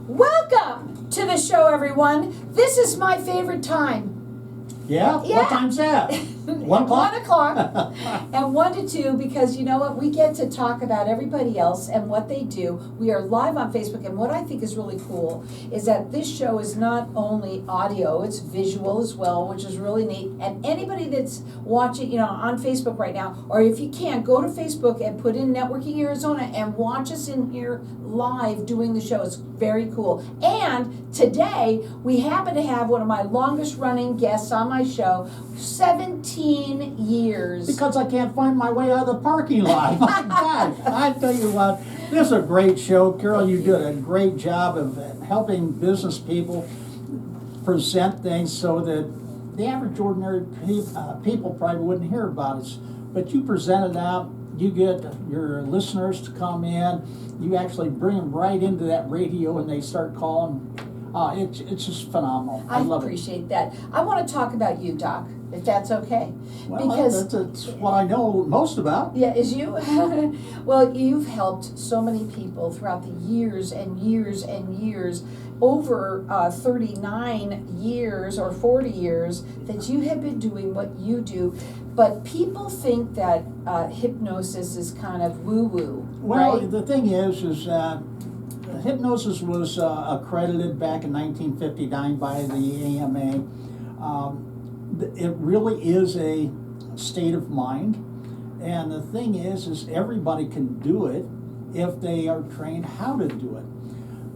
Welcome to the show, everyone. This is my favorite time. Yeah? What time's that? 1 o'clock? 1 o'clock and 1 to 2, because you know what? We get to talk about everybody else and what they do. We are live on Facebook, and what I think is really cool is that this show is not only audio, it's visual as well, which is really neat. And anybody that's watching, on Facebook right now, or if you can, go to Facebook and put in Networking Arizona and watch us in here live doing the show. It's very cool. And today, we happen to have one of my longest running guests on my show, 17 years. Because I can't find my way out of the parking lot. My gosh, I tell you what, this is a great show. Carol, you did a great job of helping business people present things so that the average ordinary people probably wouldn't hear about it. But you present it out, you get your listeners to come in, you actually bring them right into that radio and they start calling. It's just phenomenal. I love it. I appreciate that. I want to talk about you, Doc, if that's okay. Well, because that's what I know most about. Yeah, is you? Well, you've helped so many people throughout the years and years and years, over 39 years or 40 years that you have been doing what you do. But people think that hypnosis is kind of woo-woo, Well, right? the thing is that hypnosis was accredited back in 1959 by the AMA. It really is a state of mind, and the thing is everybody can do it if they are trained how to do it.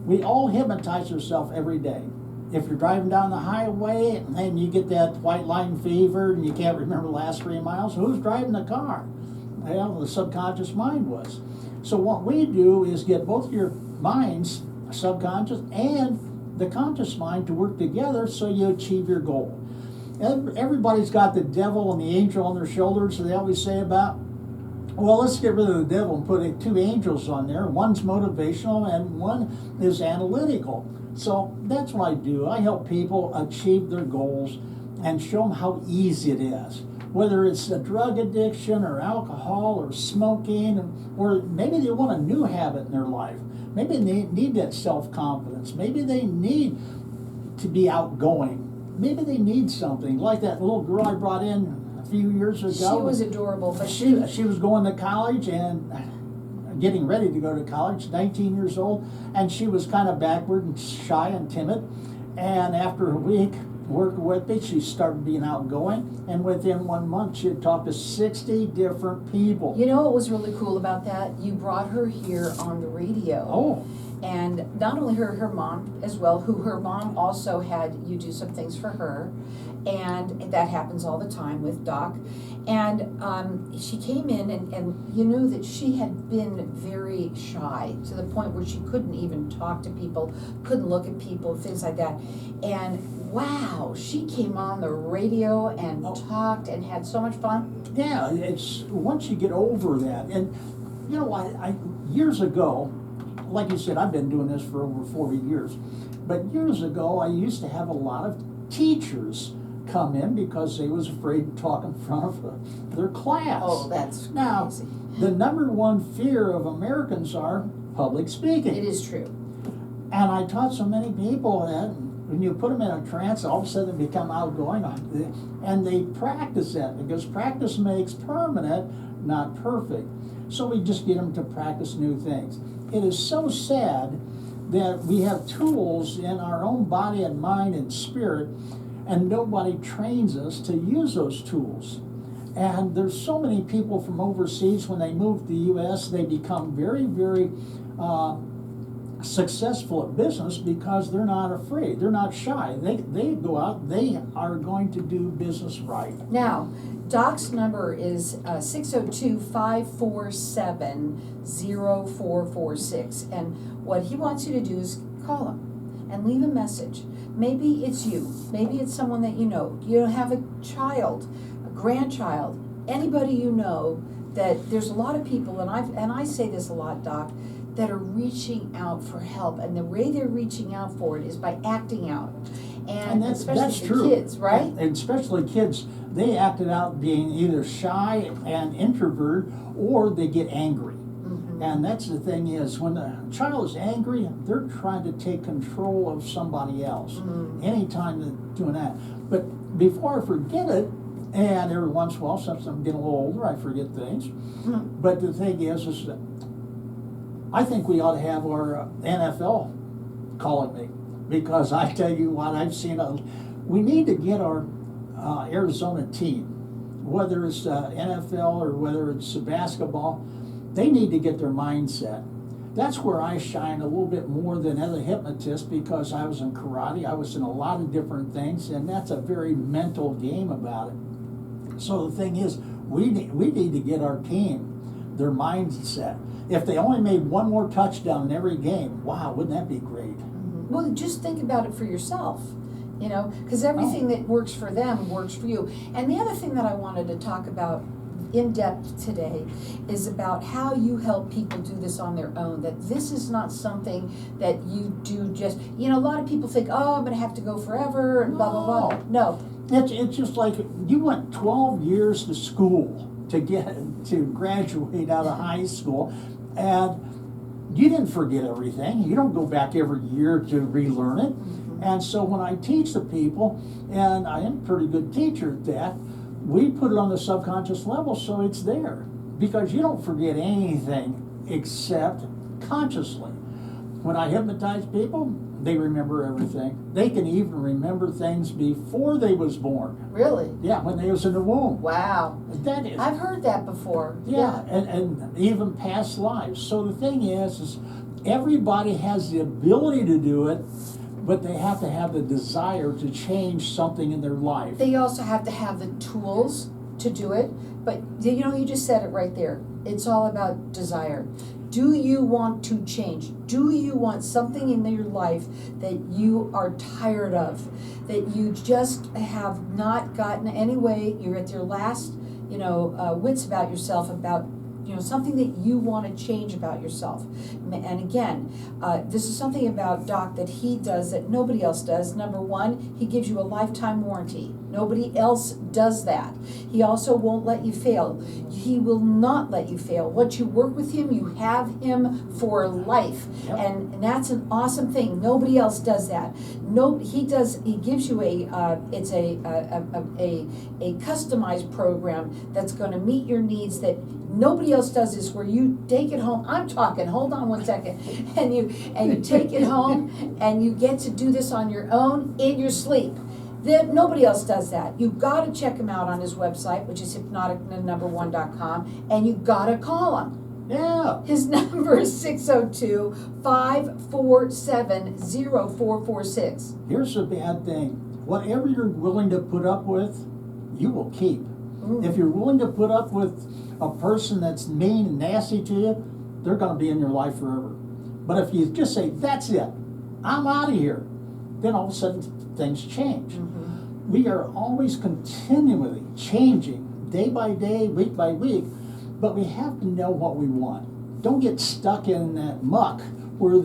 We all hypnotize ourselves every day. If you're driving down the highway and you get that white line fever and you can't remember the last 3 miles, who's driving the car? Well, the subconscious mind was. So what we do is get both your minds, subconscious and the conscious mind, to work together so you achieve your goal. Everybody's got the devil and the angel on their shoulders, so they always say about, well, let's get rid of the devil and put 2 angels on there. One's motivational and one is analytical. So that's what I do. I help people achieve their goals and show them how easy it is. Whether it's a drug addiction or alcohol or smoking, or maybe they want a new habit in their life. Maybe they need that self-confidence. Maybe they need to be outgoing. Maybe they need something like that little girl I brought in a few years ago. She was adorable, but she was going to college and getting ready to go to college, 19 years old, and she was kind of backward and shy and timid. And after a week working with me, she started being outgoing, and within 1 month she had talked to 60 different people. You know what was really cool about that? You brought her here on the radio. Oh. And not only her mom as well, who her mom also had you do some things for her. And that happens all the time with Doc. And she came in and you knew that she had been very shy to the point where she couldn't even talk to people, couldn't look at people, things like that. And wow, she came on the radio and talked and had so much fun. Yeah, it's once you get over that. And you know, I years ago, like you said, I've been doing this for over 40 years. But years ago, I used to have a lot of teachers come in because they was afraid to talk in front of their class. Oh, that's now, crazy. The #1 fear of Americans are public speaking. It is true. And I taught so many people that when you put them in a trance, all of a sudden they become outgoing. And they practice that, because practice makes permanent, not perfect. So we just get them to practice new things. It is so sad that we have tools in our own body and mind and spirit, and nobody trains us to use those tools. And there's so many people from overseas, when they move to the U.S., they become very, very successful at business because they're not afraid. They're not shy. They go out, they are going to do business right. Now, Doc's number is 602-547-0446. And what he wants you to do is call him and leave a message. Maybe it's you. Maybe it's someone that you know. You have a child, a grandchild, anybody you know. That there's a lot of people, and I say this a lot, Doc, that are reaching out for help, and the way they're reaching out for it is by acting out. And especially that's the true. kids, right? And especially kids, they acted out being either shy and introvert, or they get angry. And that's the thing is, when the child is angry, they're trying to take control of somebody else. Anytime they're doing that. But before I forget it, and every once in a while, since I'm getting a little older, I forget things. But the thing is that I think we ought to have our NFL calling me, because I tell you what, I've seen. We need to get our Arizona team, whether it's NFL or whether it's basketball. They need to get their mindset. That's where I shine a little bit more than other hypnotists, because I was in karate, I was in a lot of different things, and that's a very mental game about it. So the thing is, we need to get our team, their mindset. If they only made one more touchdown in every game, wow, wouldn't that be great? Well, just think about it for yourself, you know, because everything that works for them works for you. And the other thing that I wanted to talk about in depth today is about how you help people do this on their own, that this is not something that you do just, you know, a lot of people think, oh, I'm going to have to go forever and blah, blah, blah. No. It's just like you went 12 years to school to graduate out of high school, and you didn't forget everything. You don't go back every year to relearn it. And so when I teach the people, and I am a pretty good teacher at that, we put it on the subconscious level so it's there. Because you don't forget anything except consciously. When I hypnotize people, they remember everything. They can even remember things before they was born. Really? Yeah, when they was in the womb. Wow. That is. I've heard that before. Yeah, and even past lives. So the thing is everybody has the ability to do it, but they have to have the desire to change something in their life. They also have to have the tools to do it. But, you know, you just said it right there. It's all about desire. Do you want to change? Do you want something in your life that you are tired of? That you just have not gotten any way, you're at your last, wits about yourself, about, something that you want to change about yourself. And again, this is something about Doc that he does that nobody else does. Number one, he gives you a lifetime warranty. Nobody else does that. He also won't let you fail. He will not let you fail. Once you work with him, you have him for life. Yep. And that's an awesome thing. Nobody else does that. He gives you a customized program that's going to meet your needs that nobody else does. This where you take it home. I'm talking, hold on one second. And you take it home and you get to do this on your own in your sleep. Nobody else does that. You've got to check him out on his website, which is hypnotic1.com, and you've got to call him. Yeah. His number is 602-547-0446. Here's the bad thing. Whatever you're willing to put up with, you will keep. If you're willing to put up with a person that's mean and nasty to you, they're going to be in your life forever. But if you just say, that's it, I'm out of here, then all of a sudden things change. We are always continually changing, day by day, week by week, but we have to know what we want. Don't get stuck in that muck where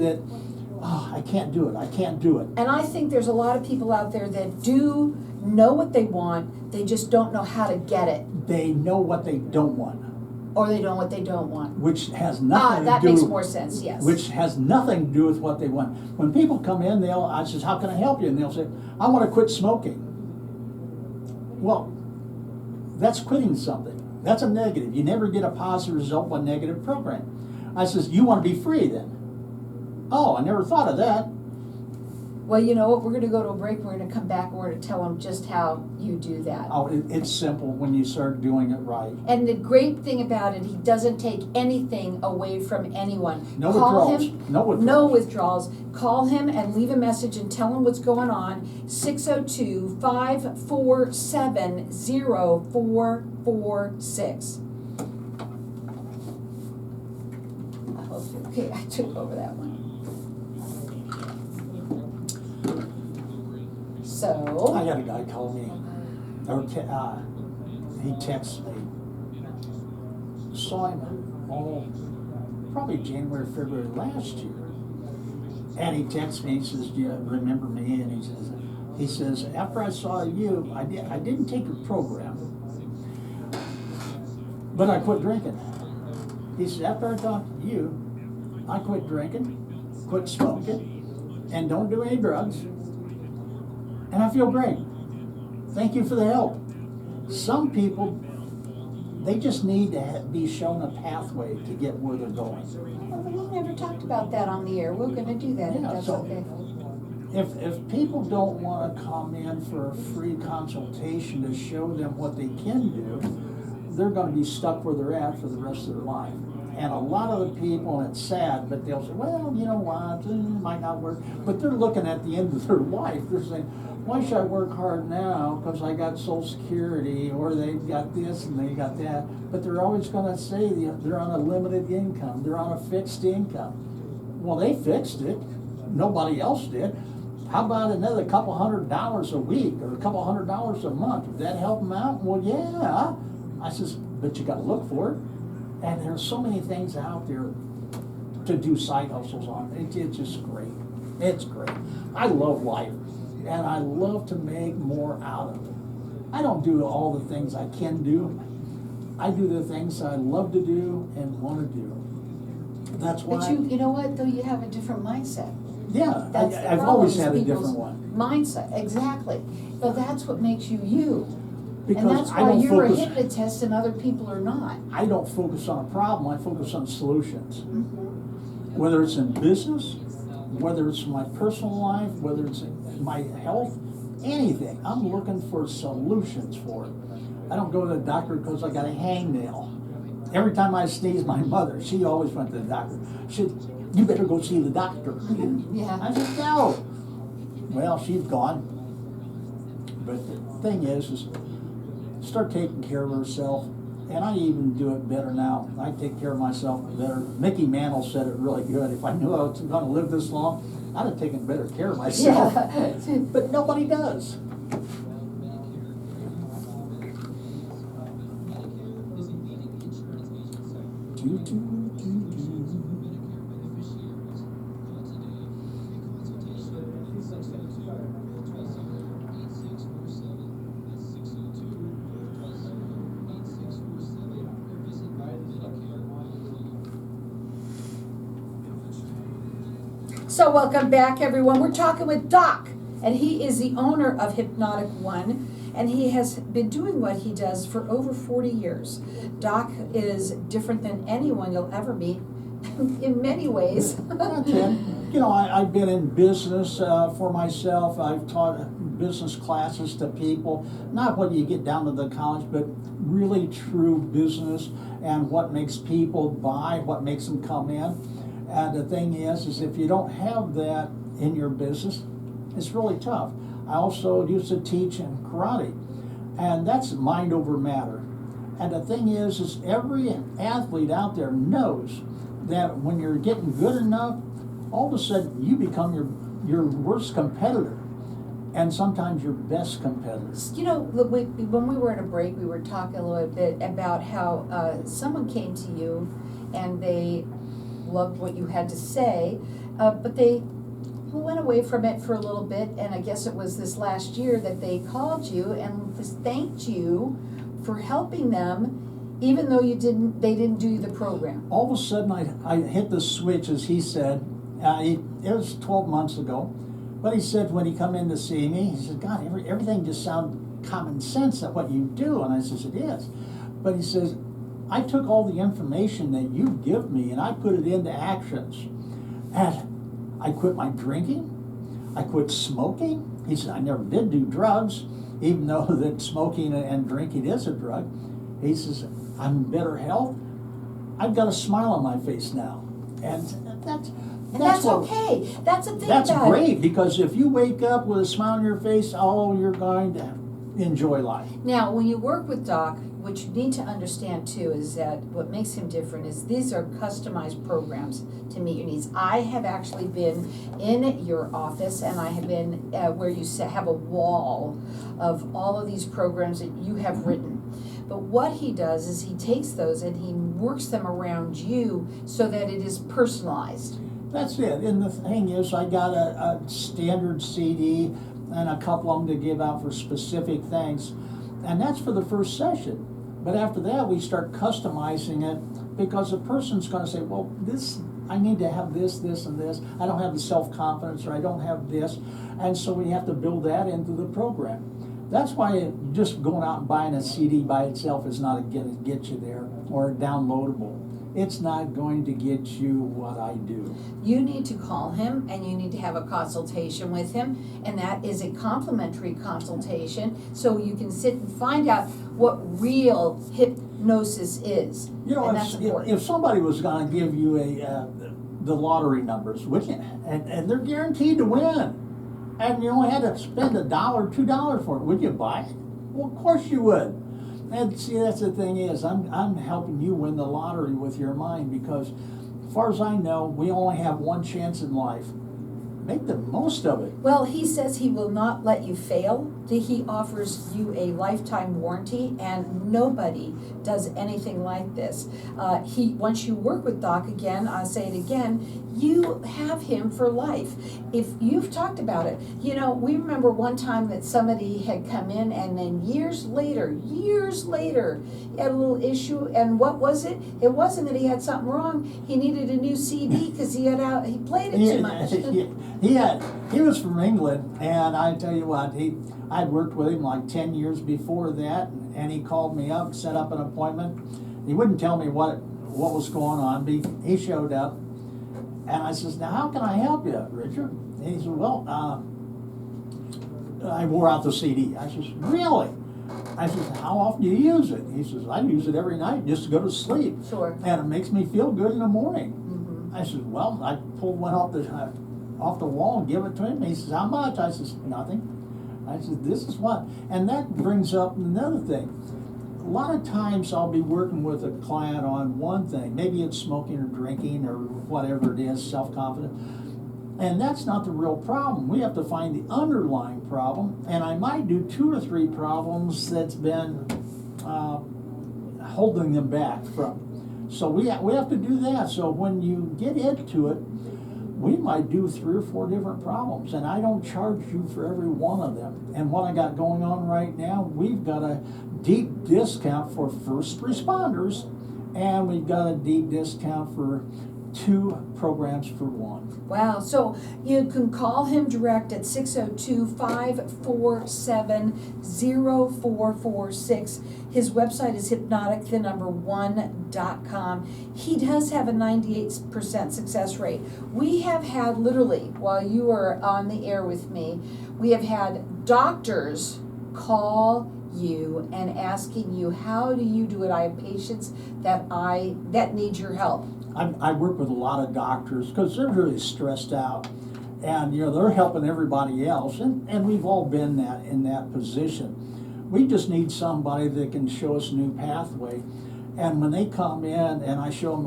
I can't do it, I can't do it. And I think there's a lot of people out there that do know what they want, they just don't know how to get it. They know what they don't want. Or they know what they don't want. Which has nothing to do. That makes more sense, yes. Which has nothing to do with what they want. When people come in, I says, how can I help you? And they'll say, I want to quit smoking. Well, that's quitting something. That's a negative. You never get a positive result with a negative program. I says, you want to be free then? Oh, I never thought of that. Well, you know what? We're going to go to a break. We're going to come back and we're going to tell them just how you do that. Oh, it's simple when you start doing it right. And the great thing about it, he doesn't take anything away from anyone. No Call withdrawals. him, No withdrawals. No withdrawals. Call him and leave a message and tell him what's going on. 602-547-0446. Okay, I took over that one. So I had a guy call me, he texts me. Saw him probably January, February last year. And he texts me, he says, do you remember me? And he says, after I saw you, I didn't take your program, but I quit drinking. He says, after I talked to you, I quit drinking, quit smoking, and don't do any drugs. And I feel great. Thank you for the help. Some people, they just need to be shown a pathway to get where they're going. Well, we never talked about that on the air. We're gonna do that if Yeah, that's so- okay. If people don't want to come in for a free consultation to show them what they can do, they're going to be stuck where they're at for the rest of their life. And a lot of the people, and it's sad, but they'll say, well, you know what, it might not work. But they're looking at the end of their life. They're saying, why should I work hard now because I got Social Security, or they've got this and they got that. But they're always going to say they're on a limited income. They're on a fixed income. Well, they fixed it. Nobody else did. How about another couple $100 a week or a couple $100 a month? Would that help them out? Well, yeah. I says, but you got to look for it. And there's so many things out there to do side hustles on. It's just great. It's great. I love life, and I love to make more out of it. I don't do all the things I can do. I do the things I love to do and want to do. That's why. But you know what, though, you have a different mindset. Yeah, That's the I've problem, always is had a people's different one. Mindset, exactly. But that's what makes you you. And Because that's I why don't you're a focus. hypnotist and other people are not. I don't focus on a problem. I focus on solutions. Mm-hmm. Whether it's in business, whether it's in my personal life, whether it's in my health, anything. I'm looking for solutions for it. I don't go to the doctor because I got a hangnail. Every time I sneeze, my mother, she always went to the doctor. She said, you better go see the doctor. Yeah. I said, no. Well, she's gone. But the thing is start taking care of herself. And I even do it better now. I take care of myself better. Mickey Mantle said it really good. If I knew I was going to live this long, I'd have taken better care of myself. Yeah. But nobody does. So welcome back, everyone. We're talking with Doc, and he is the owner of Hypnotic One, and he has been doing what he does for over 40 years. Doc is different than anyone you'll ever meet in many ways. That's it. You know, I've been in business for myself. I've taught business classes to people, not when you get down to the college, but really true business and what makes people buy, what makes them come in. And the thing is if you don't have that in your business, it's really tough. I also used to teach in karate, and that's mind over matter. And the thing is every athlete out there knows that when you're getting good enough, all of a sudden you become your worst competitor, and sometimes your best competitor. You know, when we were at a break, we were talking a little bit about how someone came to you and they loved what you had to say, but they went away from it for a little bit, and I guess it was this last year that they called you and thanked you for helping them, even though they didn't do the program. All of a sudden I hit the switch, as he said. It was 12 months ago, but he said when he come in to see me, he said, God, everything just sounds common sense at what you do. And I says, it is. But he says, I took all the information that you give me and I put it into actions. And I quit my drinking. I quit smoking. He said, I never did do drugs, even though that smoking and drinking is a drug. He says, I'm in better health. I've got a smile on my face now. And that's what, okay. That's the thing that's about great, it. because if you wake up with a smile on your face, you're going to enjoy life. Now, when you work with Doc, what you need to understand too is that what makes him different is these are customized programs to meet your needs. I have actually been in your office, and I have been where you have a wall of all of these programs that you have written. But what he does is he takes those and he works them around you so that it is personalized. That's it. And the thing is, I got a standard CD and a couple of them to give out for specific things. And that's for the first session. But after that, we start customizing it because the person's gonna say, well, I need to have this, this, and this. I don't have the self-confidence, or I don't have this. And so we have to build that into the program. That's why just going out and buying a CD by itself is not going to get you there, or downloadable. It's not going to get you what I do. You need to call him and you need to have a consultation with him, and that is a complimentary consultation, so you can sit and find out what real hypnosis is. You know, And that's important. if somebody was going to give you the lottery numbers, which and they're guaranteed to win, and you only had to spend $1, $2 for it, would you buy it? Well, of course you would. And see, that's the thing is, I'm helping you win the lottery with your mind, because as far as I know, we only have one chance in life. Make the most of it. Well, he says he will not let you fail. He offers you a lifetime warranty, and nobody does anything like this. Once you work with Doc again, I'll say it again, you have him for life. If you've talked about it, you know, we remember one time that somebody had come in, and then years later, he had a little issue, and what was it? It wasn't that he had something wrong. He needed a new CD because he played it too much. He was from England, and I tell you what, I'd worked with him like 10 years before that, and he called me up, set up an appointment. He wouldn't tell me what was going on, but he showed up, and I says, now how can I help you, Richard? And he said, well, I wore out the CD. I says, really? I says, how often do you use it? He says, I use it every night just to go to sleep. Sure. And it makes me feel good in the morning. Mm-hmm. I says, well, I pulled one off the wall and give it to him. He says, how much? I says, nothing. I said, this is what. And that brings up another thing. A lot of times I'll be working with a client on one thing. Maybe it's smoking or drinking or whatever it is, self-confidence. And that's not the real problem. We have to find the underlying problem. And I might do 2 or 3 problems that's been holding them back from. So we have to do that. So when you get into it, we might do 3 or 4 different problems, and I don't charge you for every one of them. And what I got going on right now, we've got a deep discount for first responders, and we've got a deep discount for 2 programs for 1. Wow, so you can call him direct at 602-547-0446. His website is hypnotic1.com. He does have a 98% success rate. We have had, literally, while you were on the air with me, we have had doctors call you and asking you, how do you do it? I have patients that need your help. I work with a lot of doctors because they're really stressed out, and you know they're helping everybody else, and we've all been in that position. We just need somebody that can show us a new pathway. And when they come in and I show them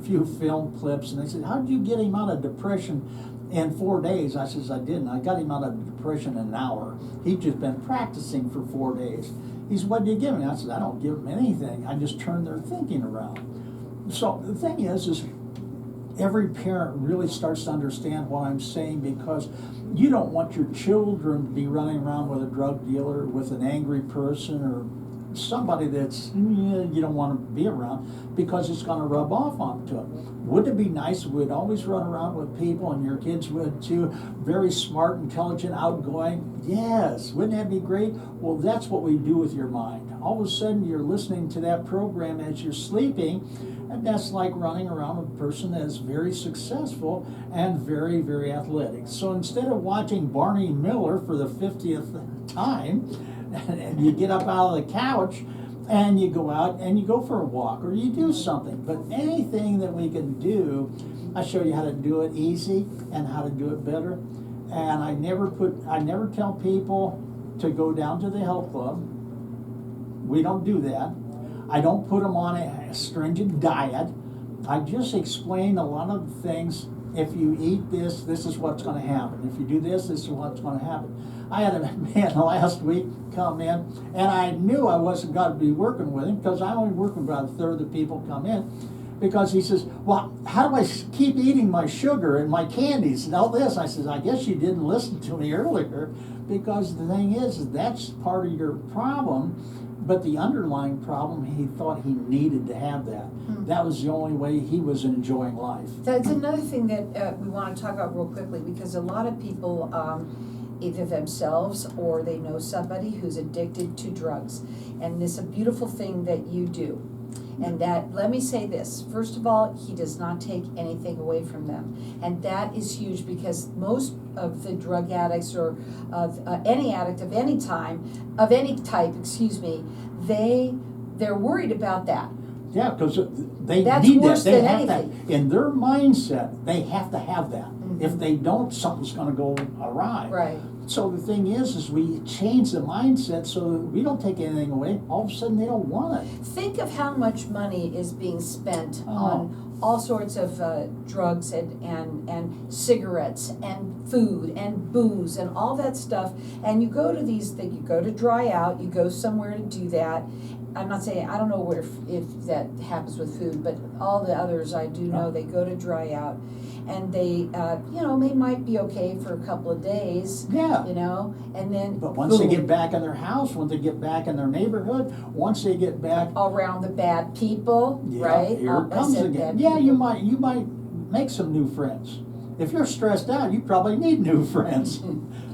a few film clips, and they said, how did you get him out of depression in 4 days? I says, I didn't. I got him out of depression in an hour. He'd just been practicing for 4 days. He said, what do you give me? I said, I don't give them anything. I just turn their thinking around. So the thing is every parent really starts to understand what I'm saying, because you don't want your children to be running around with a drug dealer, with an angry person, or somebody that's you don't want to be around, because it's going to rub off onto them. Wouldn't it be nice if we'd always run around with people, and your kids would too, very smart, intelligent, outgoing? Yes, wouldn't that be great? Well, that's what we do with your mind. All of a sudden you're listening to that program as you're sleeping, and that's like running around with a person that is very successful and very, very athletic. So instead of watching Barney Miller for the 50th time, and you get up out of the couch and you go out and you go for a walk, or you do something. But anything that we can do, I show you how to do it easy and how to do it better. And I never tell people to go down to the health club. We don't do that. I don't put them on a stringent diet. I just explain a lot of the things. If you eat this, this is what's going to happen. If you do this, this is what's going to happen. I had a man last week come in, and I knew I wasn't going to be working with him, because I only work with about a third of the people come in, because he says, well, how do I keep eating my sugar and my candies and all this? I says, I guess you didn't listen to me earlier, because the thing is that's part of your problem. But the underlying problem, he thought he needed to have that. That was the only way he was enjoying life. That's another thing that we want to talk about real quickly, because a lot of people, either themselves or they know somebody who's addicted to drugs. And it's a beautiful thing that you do. And that, let me say this, first of all, he does not take anything away from them. And that is huge, because most of the drug addicts, or any addict of any time, of any type, they're worried about that. Yeah, because they That's need worse that. They than have anything. that. In their mindset, they have to have that. If they don't, something's gonna go awry. Right. So the thing is we change the mindset so that we don't take anything away. All of a sudden, they don't want it. Think of how much money is being spent on all sorts of drugs and cigarettes and food and booze and all that stuff. And you go to these things, you go to Dry Out, you go somewhere to do that. I'm not saying, I don't know where, if that happens with food, but all the others I do know, they go to Dry Out. And they, they might be okay for a couple of days. Yeah. And then. But once they boom, get back in their house, once they get back in their neighborhood, once they get back, around the bad people, yeah, right? here it comes again. Yeah, you might make some new friends. If you're stressed out, you probably need new friends.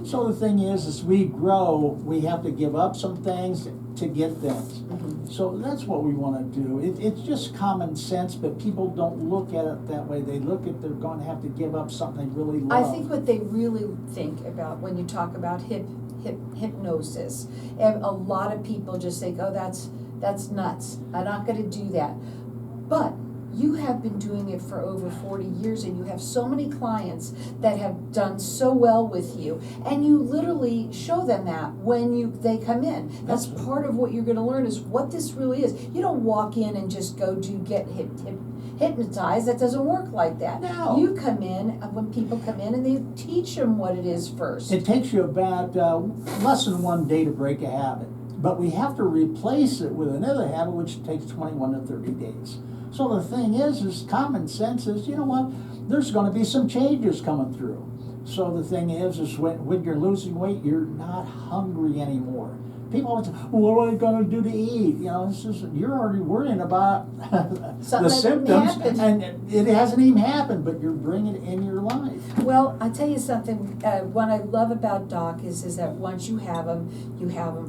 So the thing is, as we grow, we have to give up some things to get things. So that's what we want to do. It's just common sense, but people don't look at it that way. They look at they're going to have to give up something they really love. I think what they really think about when you talk about hypnosis, and a lot of people just think, oh, that's nuts. I'm not going to do that. But you have been doing it for over 40 years, and you have so many clients that have done so well with you, and you literally show them that when they come in. That's part of what you're going to learn, is what this really is. You don't walk in and just go get hypnotized. That doesn't work like that. No. You come in, when people come in, and they teach them what it is first. It takes you about less than 1 day to break a habit, but we have to replace it with another habit, which takes 21 to 30 days. So the thing is common sense is, you know what, there's going to be some changes coming through. So the thing is when you're losing weight, you're not hungry anymore. People always say, what am I going to do to eat? You're already worrying about the symptoms, and it hasn't even happened, but you're bringing it in your life. Well, I'll tell you something, what I love about Doc is that once you have him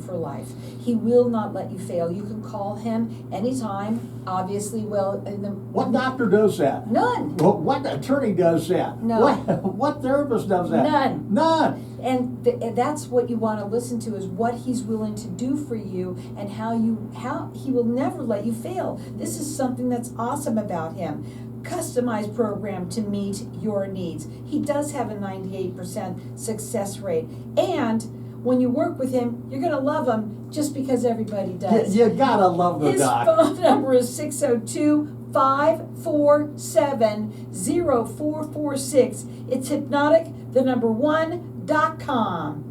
for life. He will not let you fail. You can call him anytime, obviously. What doctor does that? None. Well, what attorney does that? No. What therapist does that? None. And that's what you want to listen to, is what he's willing to do for you, and how he will never let you fail. This is something that's awesome about him. Customized program to meet your needs. He does have a 98% success rate. And when you work with him, you're going to love him just because everybody does. You gotta love the doc. His phone number is 602-547-0446. It's hypnotic1.com.